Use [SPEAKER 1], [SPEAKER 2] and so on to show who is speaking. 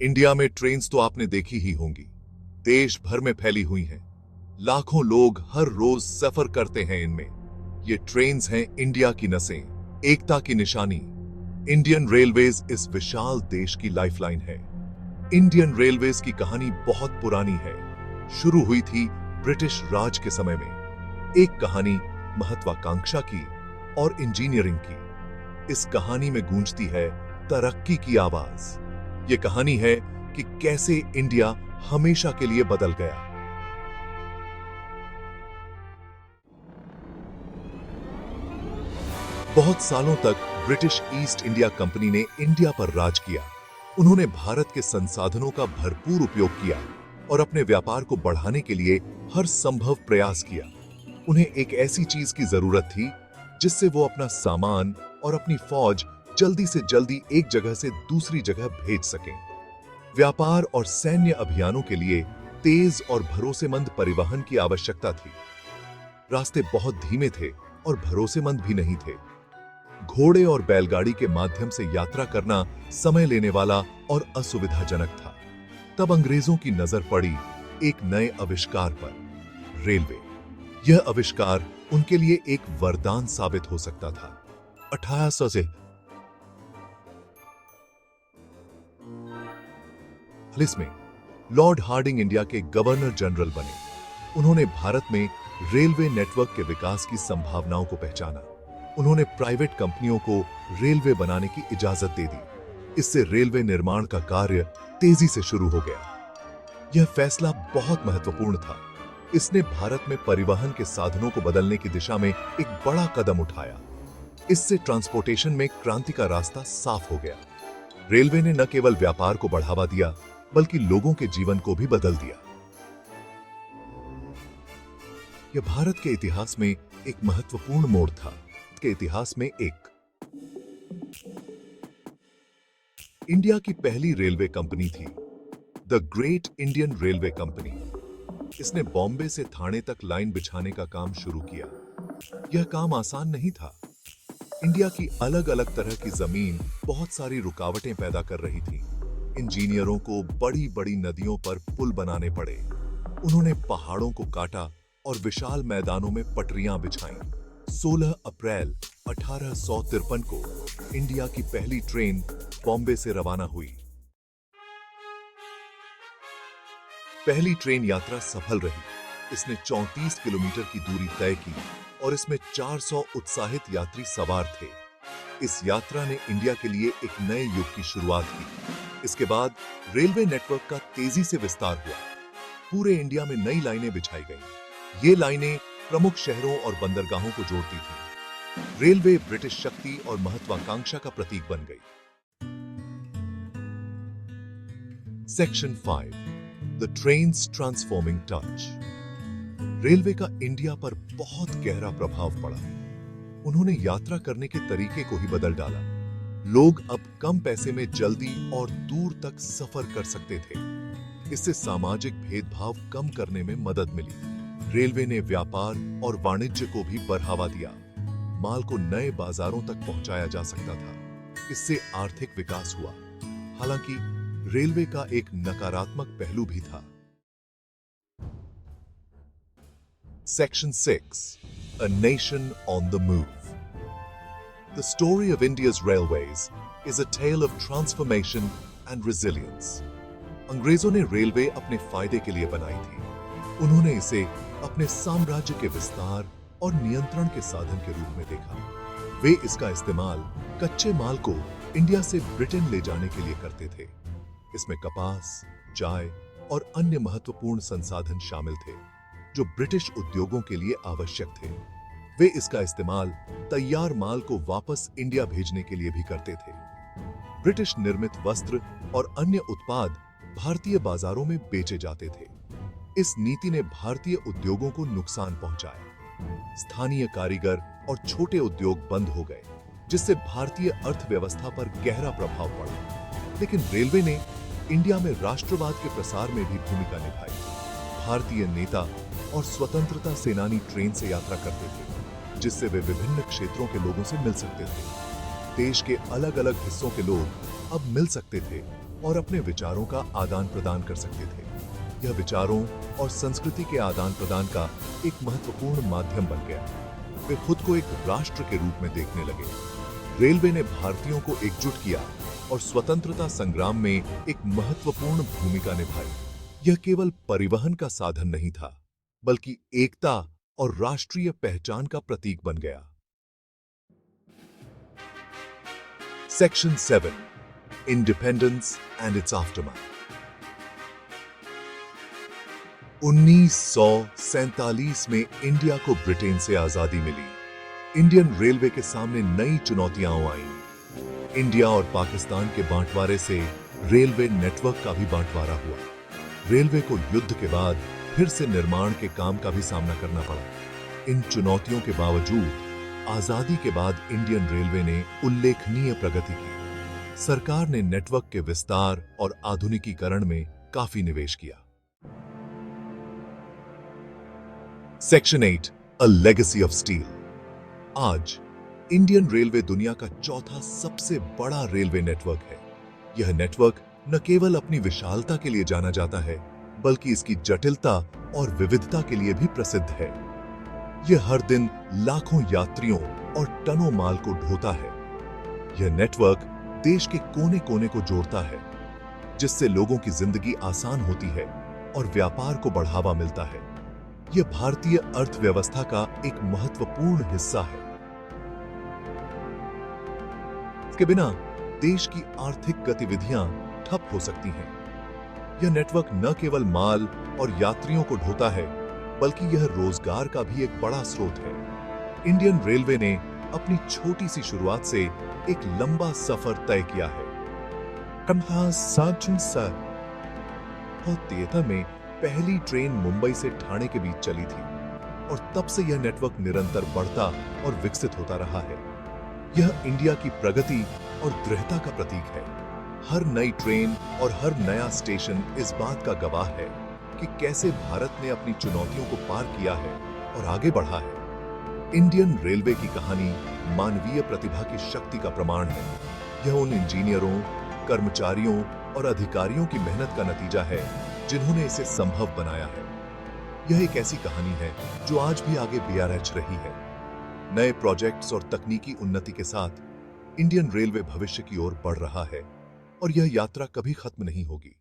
[SPEAKER 1] India में trains तो आपने देखी ही होंगी, देश भर में फैली हुई हैं। लाखों लोग हर रोज सफर करते हैं इनमें। ये ट्रेन्स हैं इंडिया की नसें, एकता की निशानी। इंडियन रेलवेज इस विशाल देश की लाइफलाइन है। इंडियन रेलवेज की कहानी बहुत पुरानी है। शुरू हुई थी ब्रिटिश राज के समय में। एक कहानी महत्वाकांक्षा की और इंजीनियरिंग की। इस कहानी में गूंजती है तरक्की की आवाज। ये कहानी है कि कैसे इंडिया हमेशा के लिए बदल गया। बहुत सालों तक ब्रिटिश ईस्ट इंडिया कंपनी ने इंडिया पर राज किया। उन्होंने भारत के संसाधनों का भरपूर उपयोग किया और अपने व्यापार को बढ़ाने के लिए हर संभव प्रयास किया। उन्हें एक ऐसी चीज की जरूरत थी जिससे वो अपना सामान और अपनी फौज जल्दी से जल्दी एक जगह से दूसरी जगह भेज सकें। व्यापार और सैन्य अभियानों के लिए तेज और भरोसेमंद परिवहन की आवश्यकता थी। रास्ते बहुत धीमे थे और भरोसेमंद भी नहीं थे। घोड़े और बैलगाड़ी के माध्यम से यात्रा करना समय लेने वाला और असुविधाजनक था। तब अंग्रेजों की नजर पड़ी एक नए आविष्कार पर, रेलवे। यह आविष्कार उनके लिए एक वरदान साबित हो सकता था। 1800 से में लॉर्ड हार्डिंग इंडिया के गवर्नर जनरल बने। उन्होंने भारत में रेलवे नेटवर्क के विकास की संभावनाओं को पहचाना। उन्होंने प्राइवेट कंपनियों को रेलवे बनाने की इजाजत दे दी। इससे रेलवे निर्माण का कार्य तेजी से शुरू हो गया। यह फैसला बहुत महत्वपूर्ण था। इसने भारत में परिवहन के साधनों को बदलने की दिशा में एक बड़ा कदम उठाया। इससे ट्रांसपोर्टेशन में क्रांति का रास्ता साफ हो गया। रेलवे ने न केवल व्यापार को बढ़ावा दिया बल्कि लोगों के जीवन को भी बदल दिया। यह भारत के इतिहास में एक महत्वपूर्ण मोड़ था। के इतिहास में एक इंडिया की पहली रेलवे कंपनी थी, the great Indian railway company. इसने बॉम्बे से थाने तक लाइन बिछाने का काम शुरू किया। यह काम आसान नहीं था। इंडिया की अलग अलग तरह की जमीन बहुत सारी रुकावटें पैदा कर रही थी। इंजीनियरों को बड़ी बड़ी नदियों पर पुल बनाने पड़े। उन्होंने पहाड़ों को काटा और विशाल मैदानों में पटरियां बिछाईं। 16 अप्रैल 1853 को इंडिया की पहली ट्रेन बॉम्बे से रवाना हुई। पहली ट्रेन यात्रा सफल रही। इसने 34 किलोमीटर की दूरी तय की और इसमें 400 उत्साहित यात्री सवार थे। इस यात्रा ने इंडिया के लिए एक नए युग की शुरुआत की। इसके बाद रेलवे नेटवर्क का तेजी से विस्तार हुआ। पूरे इंडिया में नई लाइनें बिछाई गईं। ये लाइनें प्रमुख शहरों और बंदरगाहों को जोड़ती थीं। रेलवे ब्रिटिश शक्ति और महत्वाकांक्षा का प्रतीक बन गई। Section 5, the trains transforming touch. Railway का इंडिया पर बहुत गहरा प्रभाव पड़ा। उन्होंने यात्रा करने के तरीके को ही बदल डाला। लोग अब कम पैसे में जल्दी और दूर तक सफर कर सकते थे। इससे सामाजिक भेदभाव कम करने में मदद मिली। रेलवे ने व्यापार और वाणिज्य को भी बढ़ावा दिया। माल को नए बाजारों तक पहुंचाया जा सकता था। इससे आर्थिक विकास हुआ। हालांकि रेलवे का एक नकारात्मक पहलू भी था। Section 6, A nation on the move. The story of India's railways is a tale of transformation and resilience. अंग्रेजों ने रेलवे अपने फायदे के लिए बनाई थी। उन्होंने इसे अपने साम्राज्य के विस्तार और नियंत्रण के साधन के रूप में देखा। वे इसका इस्तेमाल कच्चे माल को इंडिया से ब्रिटेन ले जाने के लिए करते थे। इसमें कपास, चाय और अन्य महत्वपूर्ण संसाधन शामिल थे जो ब्रिटिश उद्योगों के लिए आवश्यक थे। वे इसका इस्तेमाल तैयार माल को वापस इंडिया भेजने के लिए भी करते थे। ब्रिटिश निर्मित वस्त्र और अन्य उत्पाद भारतीय बाजारों में बेचे जाते थे। इस नीति ने भारतीय उद्योगों को नुकसान पहुंचाया। स्थानीय कारीगर और छोटे उद्योग बंद हो गए, जिससे भारतीय अर्थव्यवस्था पर गहरा प्रभाव पड़ा। लेकिन रेलवे ने इंडिया में राष्ट्रवाद के प्रसार में भी भूमिका निभाई। भारतीय नेता और स्वतंत्रता सेनानी ट्रेन से यात्रा करते थे, जिससे वे विभिन्न क्षेत्रों के लोगों से मिल सकते थे। देश के अलग अलग हिस्सों के लोग अब मिल सकते थे और अपने विचारों का आदान प्रदान कर सकते थे। यह विचारों और संस्कृति के आदान प्रदान का एक महत्वपूर्ण माध्यम बन गया। वे खुद को एक राष्ट्र के रूप में देखने लगे। रेलवे ने भारतीयों को एकजुट किया और स्वतंत्रता संग्राम में एक महत्वपूर्ण भूमिका निभाई। यह केवल परिवहन का साधन नहीं था, बल्कि एकता और राष्ट्रीय पहचान का प्रतीक बन गया। Section 7, independence and it's aftermath. 1947 में इंडिया को ब्रिटेन से आजादी मिली। इंडियन रेलवे के सामने नई चुनौतियां आईं। इंडिया और पाकिस्तान के बांटवारे से रेलवे नेटवर्क का भी बांटवारा हुआ। रेलवे को युद्ध के बाद फिर से निर्माण के काम का भी सामना करना पड़ा। इन चुनौतियों के बावजूद आजादी के बाद इंडियन रेलवे ने उल्लेखनीय प्रगति की। सरकार ने नेटवर्क के विस्तार और आधुनिकीकरण में काफी निवेश किया। Section 8, a legacy of steel. आज इंडियन रेलवे दुनिया का चौथा सबसे बड़ा रेलवे नेटवर्क है। यह नेटवर्क न केवल अपनी विशालता के लिए जाना जाता है, बल्कि इसकी जटिलता और विविधता के लिए भी प्रसिद्ध है। यह हर दिन लाखों यात्रियों और टनों माल को ढोता है। यह नेटवर्क देश के कोने कोने को जोड़ता है, जिससे लोगों की जिंदगी आसान होती है और व्यापार को बढ़ावा मिलता है। यह भारतीय अर्थव्यवस्था का एक महत्वपूर्ण हिस्सा है। इसके बिना देश की आर्थिक गतिविधियां ठप हो सकती हैं। यह नेटवर्क न केवल माल और यात्रियों को ढोता है, बल्कि यह रोजगार का भी एक बड़ा स्रोत है। इंडियन रेलवे ने अपनी छोटी सी शुरुआत से एक लंबा सफर तय किया है। में पहली ट्रेन मुंबई से ठाणे के बीच चली थी और तब से यह नेटवर्क निरंतर बढ़ता और विकसित होता रहा है। यह इंडिया की प्रगति और दृढ़ता का प्रतीक है। हर नई ट्रेन और हर नया स्टेशन इस बात का गवाह है कि कैसे भारत ने अपनी चुनौतियों को पार किया है और आगे बढ़ा है। इंडियन रेलवे की कहानी मानवीय प्रतिभा की शक्ति का प्रमाण है। यह उन इंजीनियरों, कर्मचारियों और अधिकारियों की मेहनत का नतीजा है जिन्होंने इसे संभव बनाया है। यह एक ऐसी कहानी है जो आज भी आगे BRH रही है। नए प्रोजेक्ट्स और तकनीकी उन्नति के साथ इंडियन रेलवे भविष्य की ओर बढ़ रहा है और यह यात्रा कभी खत्म नहीं होगी।